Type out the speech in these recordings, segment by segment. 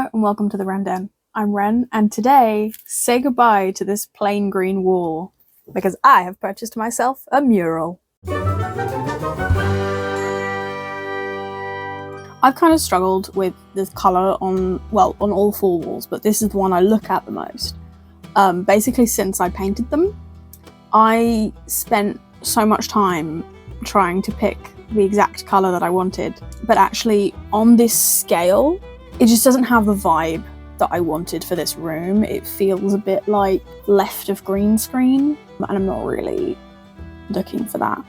Hello and welcome to the Renden. I'm Ren, and today, say goodbye to this plain green wall, because I have purchased myself a mural. I've kind of struggled with this colour on all four walls, but this is the one I look at the most. Basically since I painted them, I spent so much time trying to pick the exact colour that I wanted, but actually on this scale, it just doesn't have the vibe that I wanted for this room. It feels a bit like left of green screen, and I'm not really looking for that.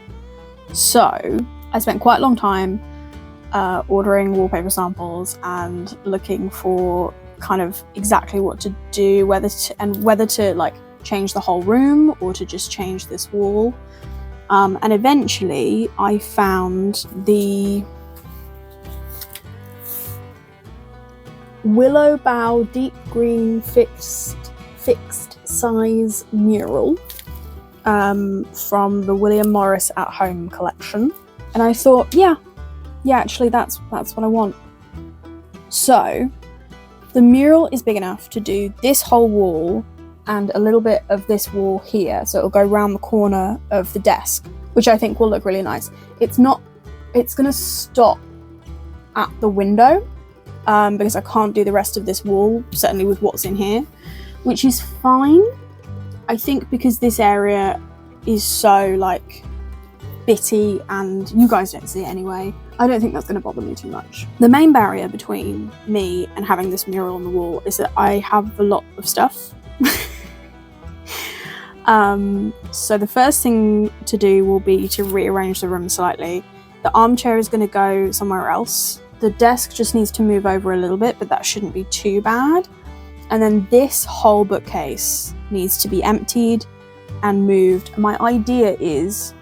So I spent quite a long time ordering wallpaper samples and looking for kind of exactly what to do, whether to like change the whole room or to just change this wall. And eventually I found the Willow Bough Deep Green Fixed Size Mural from the William Morris at Home collection. And I thought, yeah, actually that's what I want. So the mural is big enough to do this whole wall and a little bit of this wall here, so it'll go around the corner of the desk, which I think will look really nice. It's gonna stop at the window, because I can't do the rest of this wall, certainly with what's in here, which is fine. I think because this area is so like bitty and you guys don't see it anyway, I don't think that's going to bother me too much. The main barrier between me and having this mural on the wall is that I have a lot of stuff. So the first thing to do will be to rearrange the room slightly. The armchair is going to go somewhere else. The desk just needs to move over a little bit, but that shouldn't be too bad. And then this whole bookcase needs to be emptied and moved. My idea is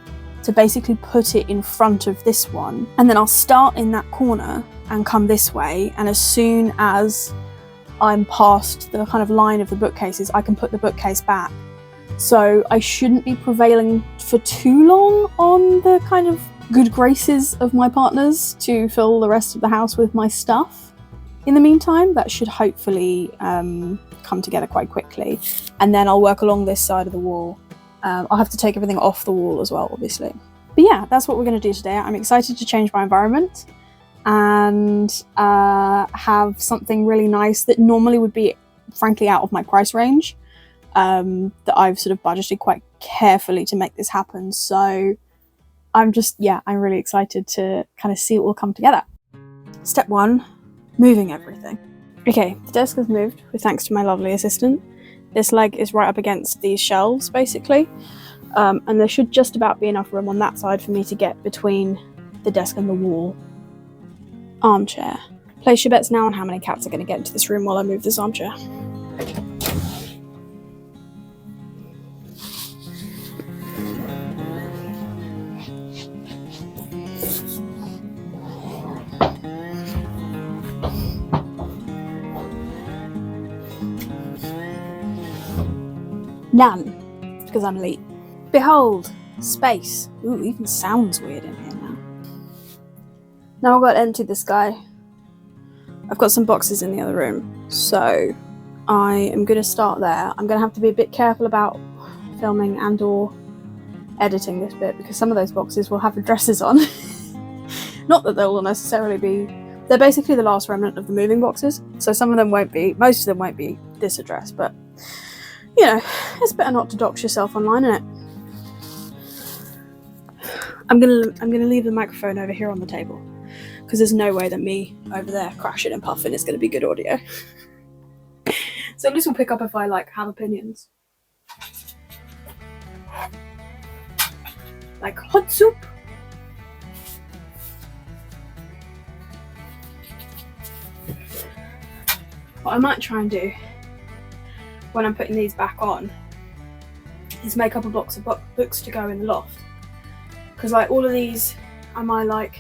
to basically put it in front of this one, and then I'll start in that corner and come this way, and as soon as I'm past the kind of line of the bookcases, I can put the bookcase back. So I shouldn't be prevailing for too long on the kind of good graces of my partners to fill the rest of the house with my stuff. In the meantime, that should hopefully come together quite quickly, and then I'll work along this side of the wall. I'll have to take everything off the wall as well, obviously. But yeah, that's what we're going to do today. I'm excited to change my environment and have something really nice that normally would be, frankly, out of my price range, that I've sort of budgeted quite carefully to make this happen. So I'm really excited to kind of see it all come together. Step 1, moving everything. Okay, the desk has moved, with thanks to my lovely assistant. This leg is right up against these shelves, basically, and there should just about be enough room on that side for me to get between the desk and the wall. Armchair. Place your bets now on how many cats are going to get into this room while I move this armchair. None, because I'm elite. Behold, space. Ooh, even sounds weird in here now. Now I've got to empty this guy. I've got some boxes in the other room, so I am going to start there. I'm going to have to be a bit careful about filming and or editing this bit, because some of those boxes will have addresses on. Not that they will necessarily be... They're basically the last remnant of the moving boxes, so some of them won't be... Most of them won't be this address, but... You know, it's better not to dox yourself online, innit? I'm gonna leave the microphone over here on the table, because there's no way that me over there crashing and puffing is gonna be good audio. So this will pick up if I have opinions. Like hot soup. What I might try and do when I'm putting these back on is make up a box of books to go in the loft, because all of these are my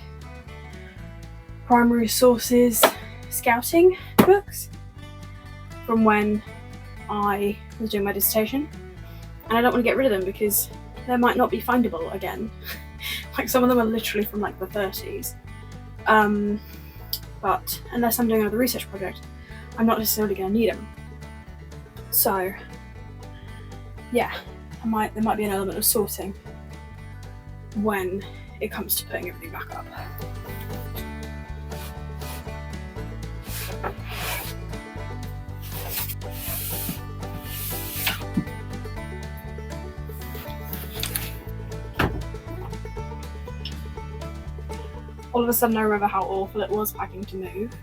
primary sources scouting books from when I was doing my dissertation, and I don't want to get rid of them because they might not be findable again. Some of them are literally from the 30s, but unless I'm doing another research project, I'm not necessarily going to need them. So yeah, there might be an element of sorting when it comes to putting everything back up. All of a sudden I remember how awful it was packing to move.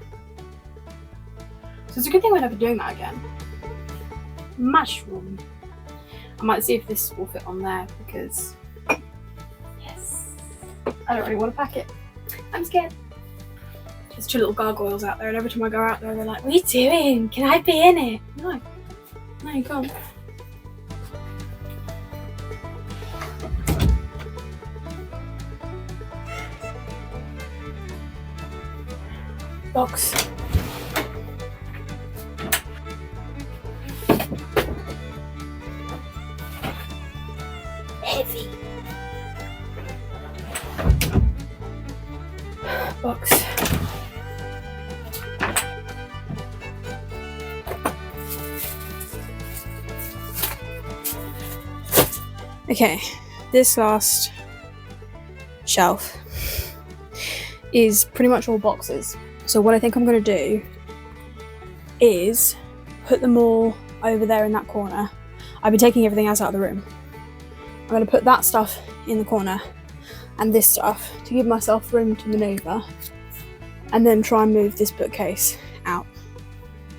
So it's a good thing we're never doing that again. Mushroom. I might see if this will fit on there because, yes, I don't really want to pack it. I'm scared. There's two little gargoyles out there, and every time I go out there they're like, "What are you doing? Can I be in it?" No, you can't. Box. Heavy. Box. Okay, this last shelf is pretty much all boxes. So what I think I'm going to do is put them all over there in that corner. I've been taking everything else out of the room. I'm going to put that stuff in the corner and this stuff to give myself room to manoeuvre, and then try and move this bookcase out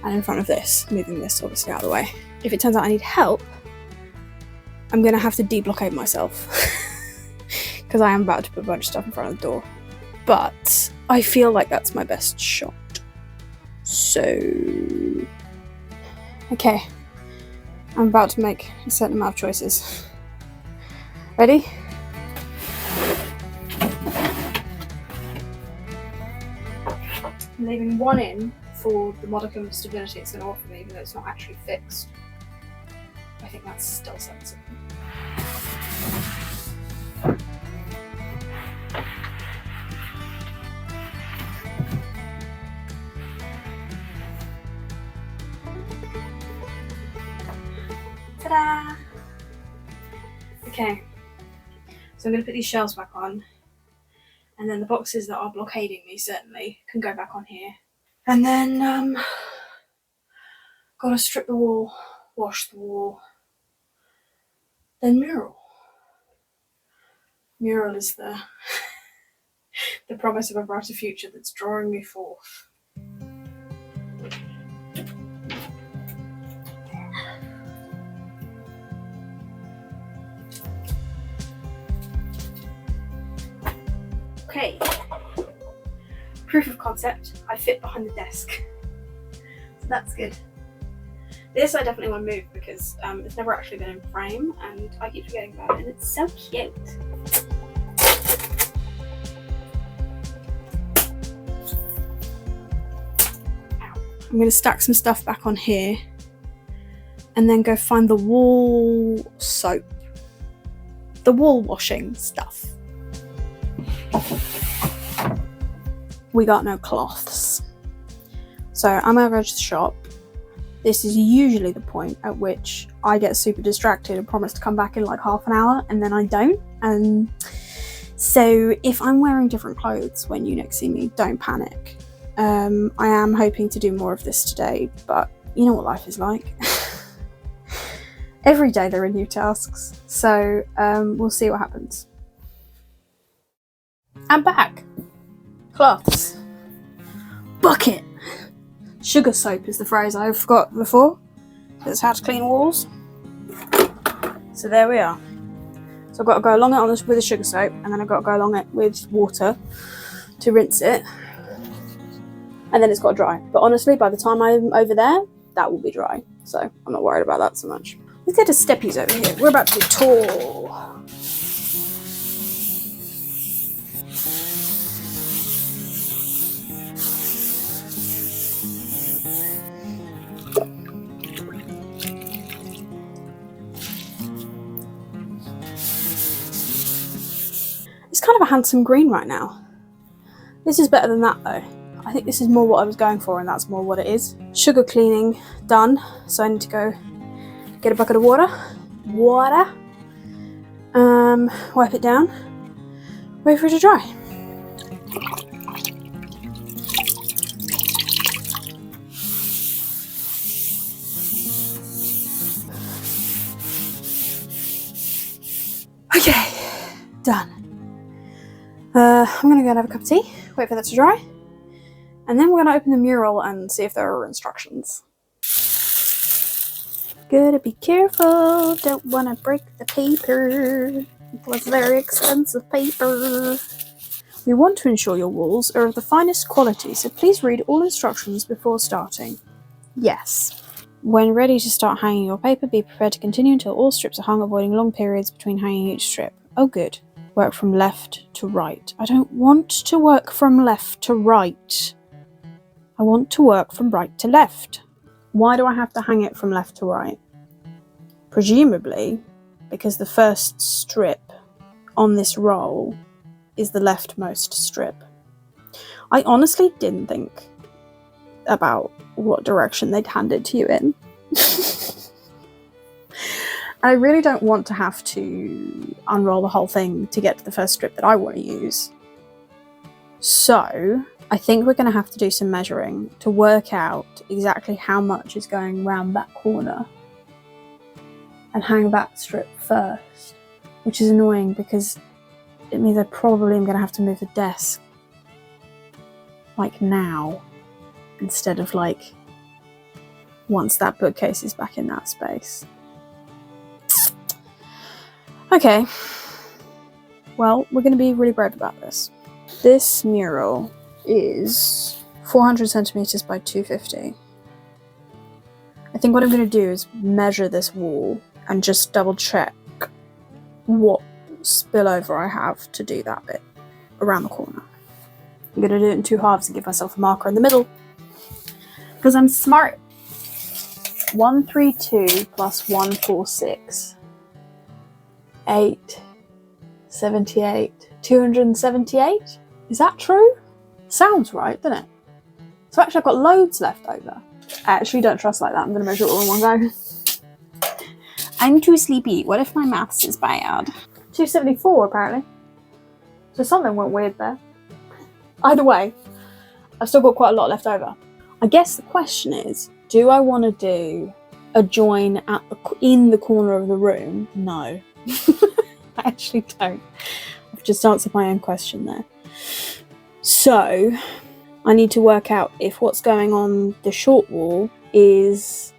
and in front of this, moving this obviously out of the way. If it turns out I need help, I'm going to have to deblockade myself because I am about to put a bunch of stuff in front of the door. But I feel like that's my best shot. So, okay, I'm about to make a certain amount of choices. Ready? I'm leaving one in for the modicum of stability it's going to offer me, even though it's not actually fixed. I think that's still sensible. Ta-da! Okay, so I'm going to put these shelves back on, and then the boxes that are blockading me certainly can go back on here. And then gotta strip the wall, wash the wall, then mural. Mural is the promise of a brighter future that's drawing me forth. Okay, proof of concept, I fit behind the desk, so that's good. This I definitely want to move because it's never actually been in frame and I keep forgetting about it, and it's so cute. I'm going to stack some stuff back on here and then go find the wall soap, the wall washing stuff. We got no cloths. So I'm gonna go to the shop. This is usually the point at which I get super distracted and promise to come back in like half an hour, and then I don't. And so if I'm wearing different clothes when you next see me, don't panic. I am hoping to do more of this today, but you know what life is like. Every day there are new tasks, so we'll see what happens. I'm back. Cloths. Bucket. Sugar soap is the phrase I forgot before. That's how to clean walls. So there we are. So I've got to go along it on this with a sugar soap, and then I've got to go along it with water to rinse it. And then it's got to dry. But honestly, by the time I'm over there, that will be dry. So I'm not worried about that so much. Let's get to steppies over here. We're about to be tall. It's kind of a handsome green right now. This is better than that though. I think this is more what I was going for, and that's more what it is. Sugar cleaning done, so I need to go get a bucket of water. Wipe it down, wait for it to dry. Okay, done. I'm gonna go and have a cup of tea, wait for that to dry, and then we're gonna open the mural and see if there are instructions. Gotta be careful, don't wanna break the paper. It was very expensive paper. We want to ensure your walls are of the finest quality, so please read all instructions before starting. Yes. When ready to start hanging your paper, be prepared to continue until all strips are hung, avoiding long periods between hanging each strip. Oh good. Work from left to right. I don't want to work from left to right. I want to work from right to left. Why do I have to hang it from left to right? Presumably, because the first strip on this roll is the leftmost strip. I honestly didn't think about what direction they'd hand it to you in. I really don't want to have to unroll the whole thing to get to the first strip that I want to use. So I think we're going to have to do some measuring to work out exactly how much is going round that corner and hang that strip first, which is annoying because it means I probably am going to have to move the desk like now instead of like once that bookcase is back in that space. Okay, well, we're going to be really brave about this. This mural is 400 centimeters by 250. I think what I'm going to do is measure this wall and just double check what spillover I have to do that bit around the corner. I'm going to do it in 2 halves and give myself a marker in the middle because I'm smart. 132 plus 146. 878. 278? Is that true? Sounds right, doesn't it? So actually I've got loads left over. I actually don't trust like that. I'm going to measure it all in one go. I'm too sleepy. What if my maths is bad? 274 apparently. So something went weird there. Either way, I've still got quite a lot left over. I guess the question is, do I want to do a join in the corner of the room? No. I actually don't. I've just answered my own question there. So I need to work out if what's going on the short wall is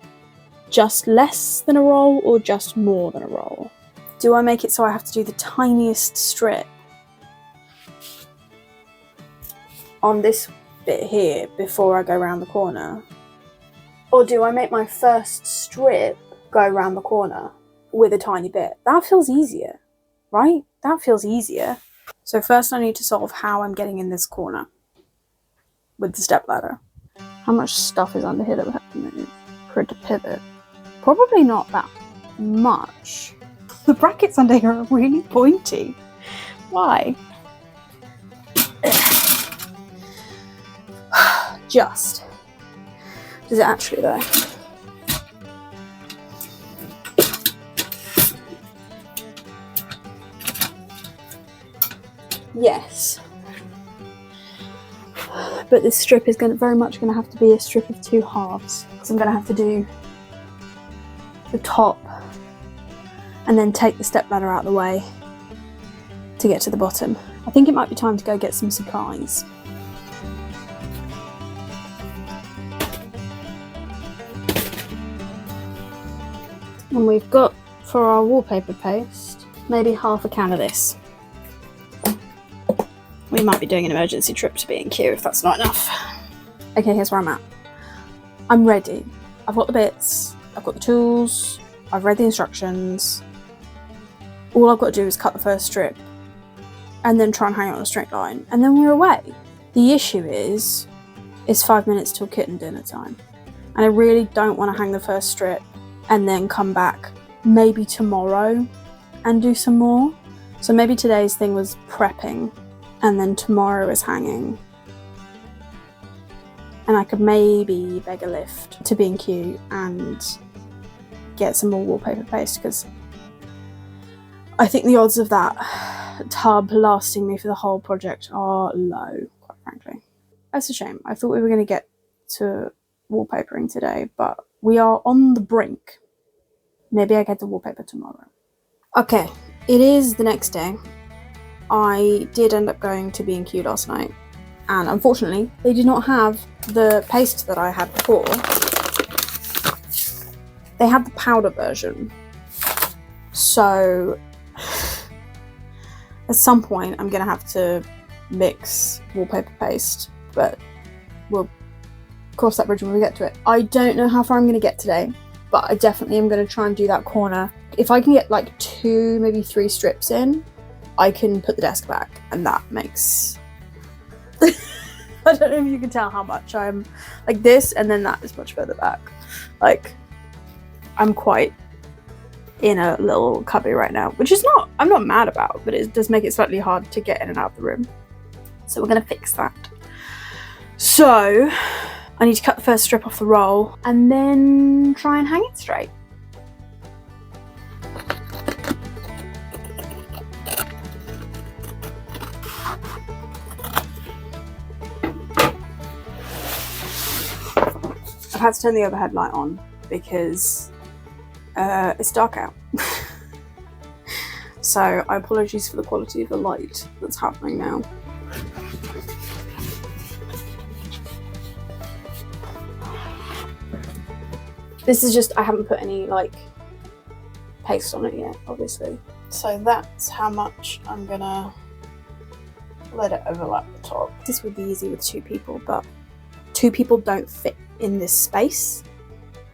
just less than a roll or just more than a roll. Do I make it so I have to do the tiniest strip on this bit here before I go around the corner? Or do I make my first strip go around the corner with a tiny bit? That feels easier, right? That feels easier. So first I need to solve how I'm getting in this corner with the step ladder. How much stuff is under here that we have to move for it to pivot? Probably not that much. The brackets under here are really pointy. Why? Just. Does it actually though? Yes. But this strip is very much going to have to be a strip of 2 halves because I'm going to have to do the top and then take the stepladder out of the way to get to the bottom. I think it might be time to go get some supplies. And we've got, for our wallpaper paste, maybe half a can of this. We might be doing an emergency trip to B&Q if that's not enough. Okay, here's where I'm at. I'm ready. I've got the bits, I've got the tools, I've read the instructions. All I've got to do is cut the first strip and then try and hang it on a straight line, and then we're away. The issue is, it's 5 minutes till kitten dinner time. And I really don't want to hang the first strip and then come back maybe tomorrow and do some more. So maybe today's thing was prepping and then tomorrow is hanging. and I could maybe beg a lift to B&Q and get some more wallpaper paste, because I think the odds of that tub lasting me for the whole project are low, quite frankly. That's a shame. I thought we were going to get to wallpapering today, but we are on the brink. Maybe I get the wallpaper tomorrow. Okay, it is the next day. I did end up going to B&Q last night, and unfortunately they did not have the paste that I had before. They had the powder version. So at some point I'm gonna have to mix wallpaper paste, but we'll cross that bridge when we get to it. I don't know how far I'm gonna get today, but I definitely am gonna try and do that corner. If I can get like 2, maybe 3 strips in, I can put the desk back, and that makes I don't know if you can tell how much I'm like this, and then that is much further back. Like, I'm quite in a little cubby right now, which is not, I'm not mad about, but it does make it slightly hard to get in and out of the room. So we're gonna fix that. So I need to cut the first strip off the roll and then try and hang it straight. I've had to turn the overhead light on because it's dark out. So I apologize for the quality of the light that's happening now. This is just, I haven't put any like paste on it yet, obviously. So that's how much I'm gonna let it overlap the top. This would be easy with 2 people, but 2 people don't fit in this space.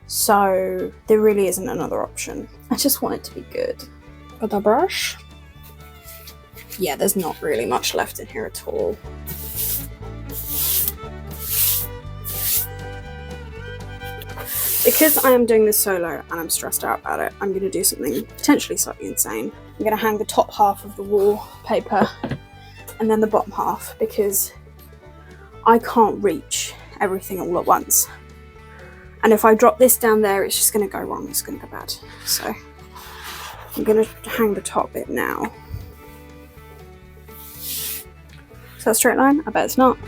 So there really isn't another option. I just want it to be good. Got the brush? Yeah, there's not really much left in here at all. Because I am doing this solo and I'm stressed out about it, I'm going to do something potentially slightly insane. I'm going to hang the top half of the wallpaper and then the bottom half, because I can't reach everything all at once. And if I drop this down there, it's just going to go wrong. It's going to go bad. So I'm going to hang the top bit now. Is that a straight line? I bet it's not.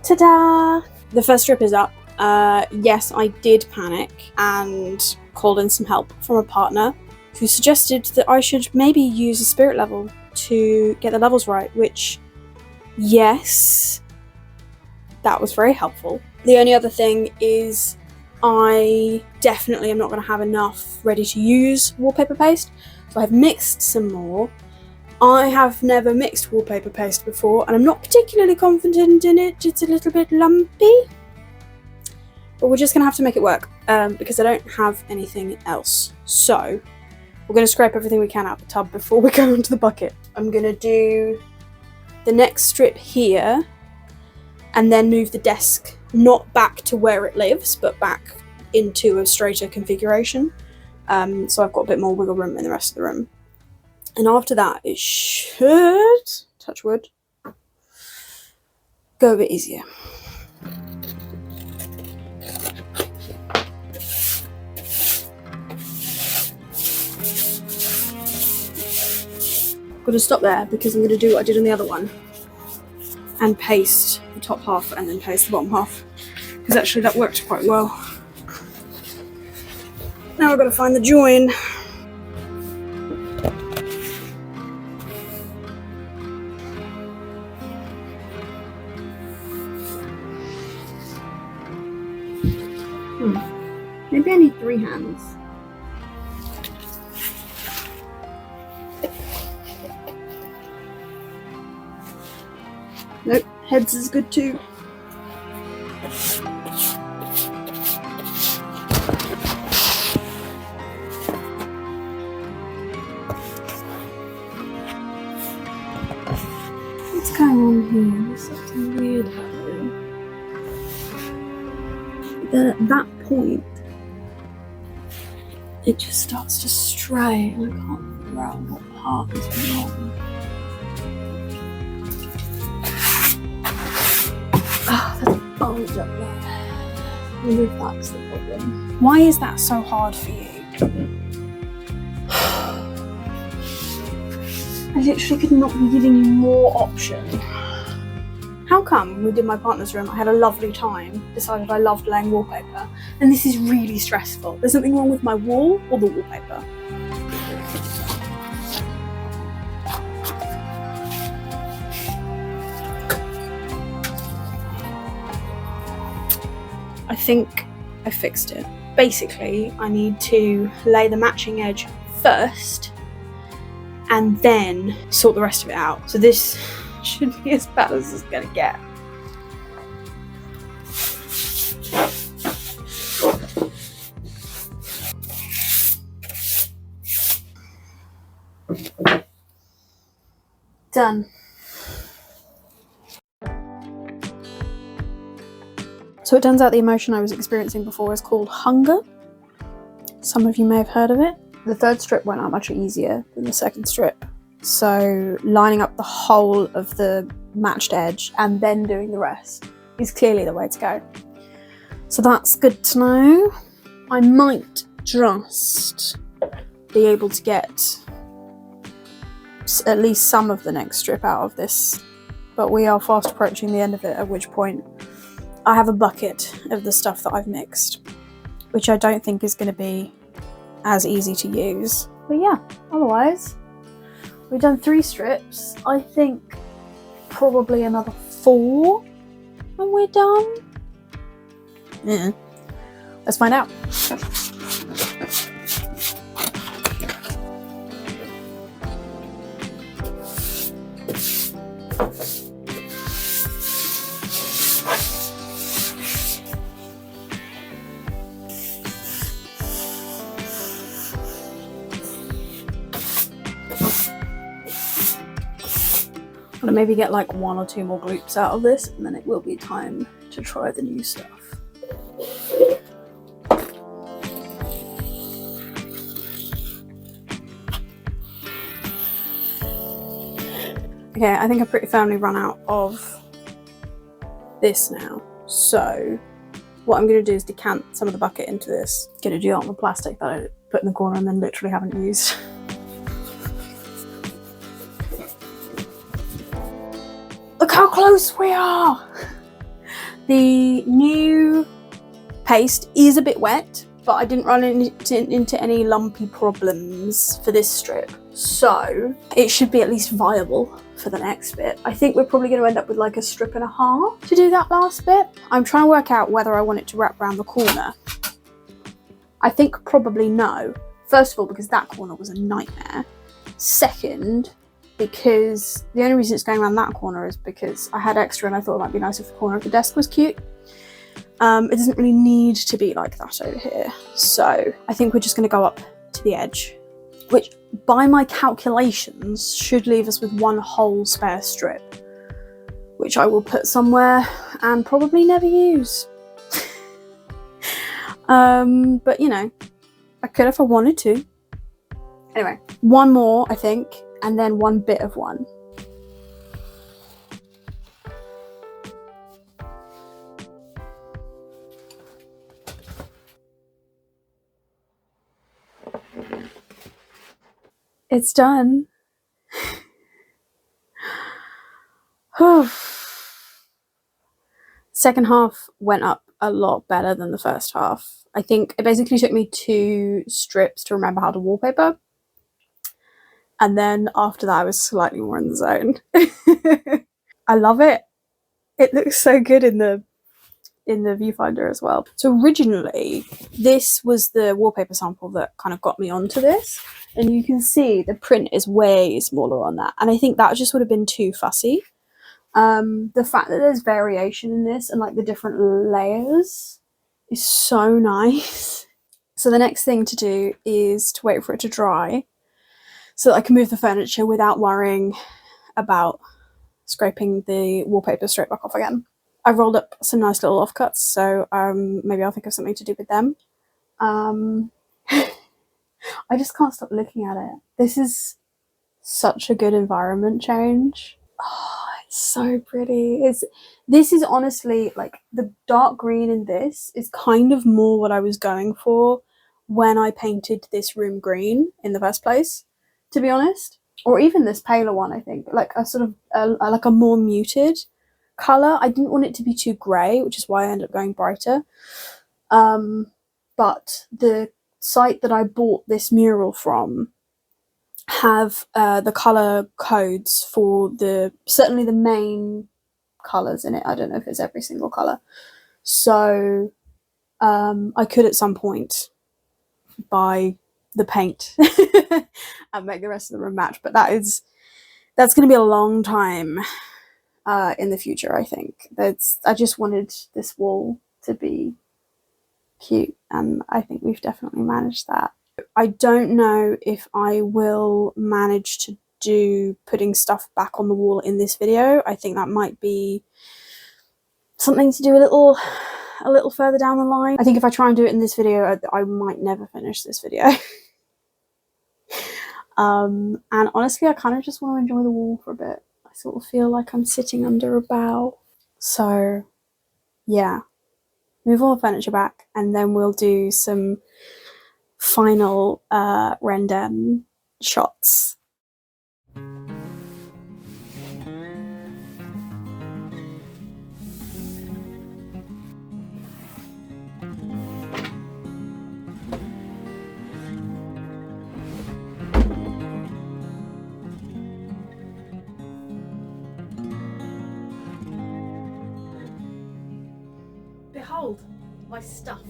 Ta-da! The first strip is up. Yes, I did panic and called in some help from a partner who suggested that I should maybe use a spirit level to get the levels right, which, yes, that was very helpful. The only other thing is I definitely am not going to have enough ready to use wallpaper paste, so I've mixed some more. I have never mixed wallpaper paste before, and I'm not particularly confident in it. It's a little bit lumpy, but we're just going to have to make it work because I don't have anything else. So we're going to scrape everything we can out of the tub before we go into the bucket. I'm going to do the next strip here and then move the desk not back to where it lives, but back into a straighter configuration. So I've got a bit more wiggle room in the rest of the room. And after that, it should, touch wood, go a bit easier. I'm going to stop there because I'm going to do what I did on the other one and paste the top half and then paste the bottom half, because actually that worked quite well. Now I've got to find the join. Maybe I need 3 hands. Nope, heads is good too. What's going on here? There's something weird happening. Then at that point, it just starts to stray and I can't figure out what part is wrong. bulge up there. I wonder if that's the problem. Why is that so hard for you? I literally could not be giving you more option. How come when we did my partner's room I had a lovely time, decided I loved laying wallpaper, and this is really stressful? There's something wrong with my wall or the wallpaper? I think I fixed it. Basically, I need to lay the matching edge first and then sort the rest of it out. So this should be as bad as it's gonna get. Done. So it turns out the emotion I was experiencing before is called hunger. Some of you may have heard of it. The third strip went out much easier than the second strip. So lining up the whole of the matched edge and then doing the rest is clearly the way to go. So that's good to know. I might just be able to get at least some of the next strip out of this, but we are fast approaching the end of it, at which point I have a bucket of the stuff that I've mixed, which I don't think is going to be as easy to use. But yeah, otherwise, we've done 3 strips. I think probably another 4 and we're done. Yeah. Let's find out. I'm gonna maybe get like 1 or 2 more groups out of this, and then it will be time to try the new stuff. Okay, I think I've pretty firmly run out of this now. So what I'm gonna do is decant some of the bucket into this. Gonna do it on the plastic that I put in the corner and then literally haven't used. Look how close we are! The new paste is a bit wet, but I didn't run into any lumpy problems for this strip. So it should be at least viable for the next bit. I think we're probably going to end up with like a strip and a half to do that last bit. I'm trying to work out whether I want it to wrap around the corner. I think probably no. First of all, because that corner was a nightmare. Second, because the only reason it's going around that corner is because I had extra and I thought it might be nice if the corner of the desk was cute. It doesn't really need to be like that over here. So I think we're just going to go up to the edge, which by my calculations should leave us with 1 whole spare strip, which I will put somewhere and probably never use. But you know, I could if I wanted to. Anyway, 1 more, I think, and then 1 bit of 1. It's done. Second half went up a lot better than the first half. I think it basically took me 2 strips to remember how to wallpaper. And then after that, I was slightly more in the zone. I love it. It looks so good in the viewfinder as well. So originally, this was the wallpaper sample that kind of got me onto this. And you can see the print is way smaller on that. And I think that just would have been too fussy. The fact that there's variation in this and like the different layers is so nice. So the next thing to do is to wait for it to dry so that I can move the furniture without worrying about scraping the wallpaper straight back off again. I rolled up some nice little offcuts, so maybe I'll think of something to do with them. I just can't stop looking at it. This is such a good environment change. Oh, So pretty. This is honestly like the dark green in this is kind of more what I was going for when I painted this room green in the first place, to be honest. Or even this paler one, I think, like a sort of like a more muted color. I didn't want it to be too grey, which is why I ended up going brighter. But the site that I bought this mural from have the color codes for certainly the main colors in it. I don't know if it's every single color, so I could at some point buy the paint and make the rest of the room match, but that's going to be a long time in the future. I think I just wanted this wall to be cute, and I think we've definitely managed that. I don't know if I will manage to do putting stuff back on the wall in this video. I think that might be something to do a little further down the line. I think if I try and do it in this video, I might never finish this video. And honestly, I kind of just want to enjoy the wall for a bit. I sort of feel like I'm sitting under a bough. So yeah, move all the furniture back, and then we'll do some final Renden shots. Behold my stuff.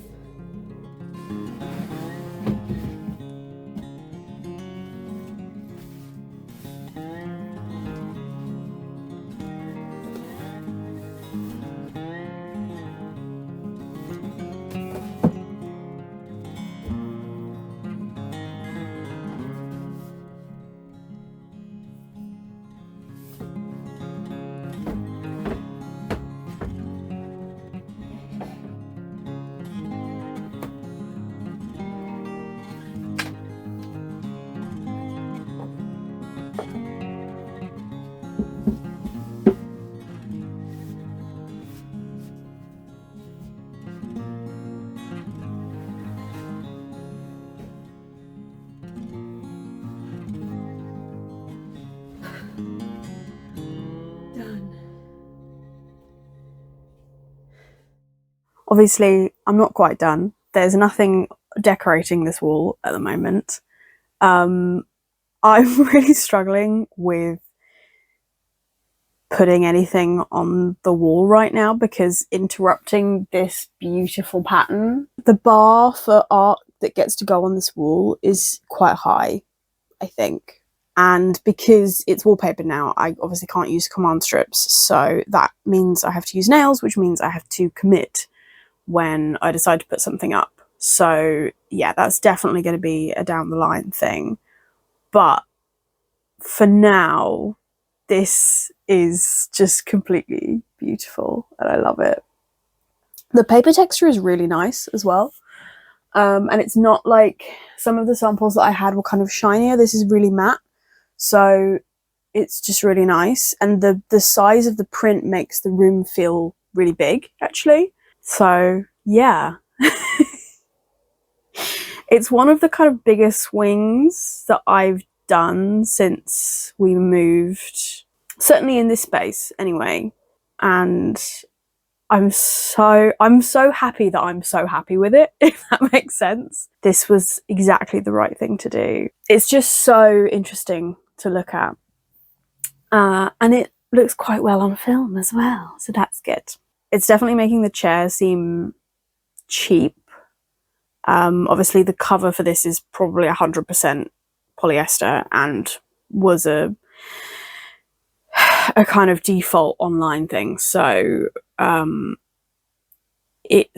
Obviously, I'm not quite done. There's nothing decorating this wall at the moment. I'm really struggling with putting anything on the wall right now because interrupting this beautiful pattern. The bar for art that gets to go on this wall is quite high, I think. And because it's wallpaper now, I obviously can't use command strips. So that means I have to use nails, which means I have to commit when I decide to put something up. So yeah, that's definitely going to be a down the line thing. But for now, this is just completely beautiful and I love it. The paper texture is really nice as well. And it's not like some of the samples that I had were kind of shinier. This is really matte. So it's just really nice. And the size of the print makes the room feel really big, actually. So yeah, it's one of the kind of biggest swings that I've done since we moved, certainly in this space anyway. And I'm so happy that I'm so happy with it, if that makes sense. This was exactly the right thing to do. It's just so interesting to look at. And it looks quite well on film as well, so that's good. It's definitely making the chair seem cheap. Obviously the cover for this is probably 100% polyester and was a kind of default online thing. So it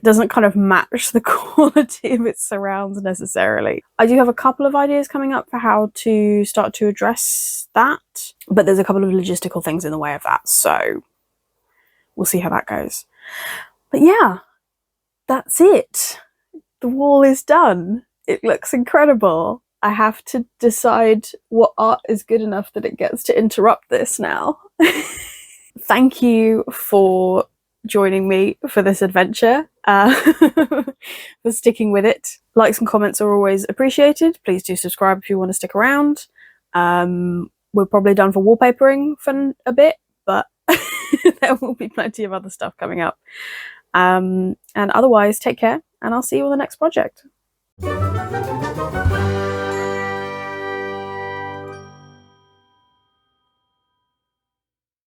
doesn't kind of match the quality of its surrounds necessarily. I do have a couple of ideas coming up for how to start to address that, but there's a couple of logistical things in the way of that, so we'll see how that goes. But yeah, that's it. The wall is done. It looks incredible. I have to decide what art is good enough that it gets to interrupt this now. Thank you for joining me for this adventure, for sticking with it. Likes and comments are always appreciated. Please do subscribe if you want to stick around. We're probably done for wallpapering for a bit, but there will be plenty of other stuff coming up. And otherwise, take care, and I'll see you on the next project.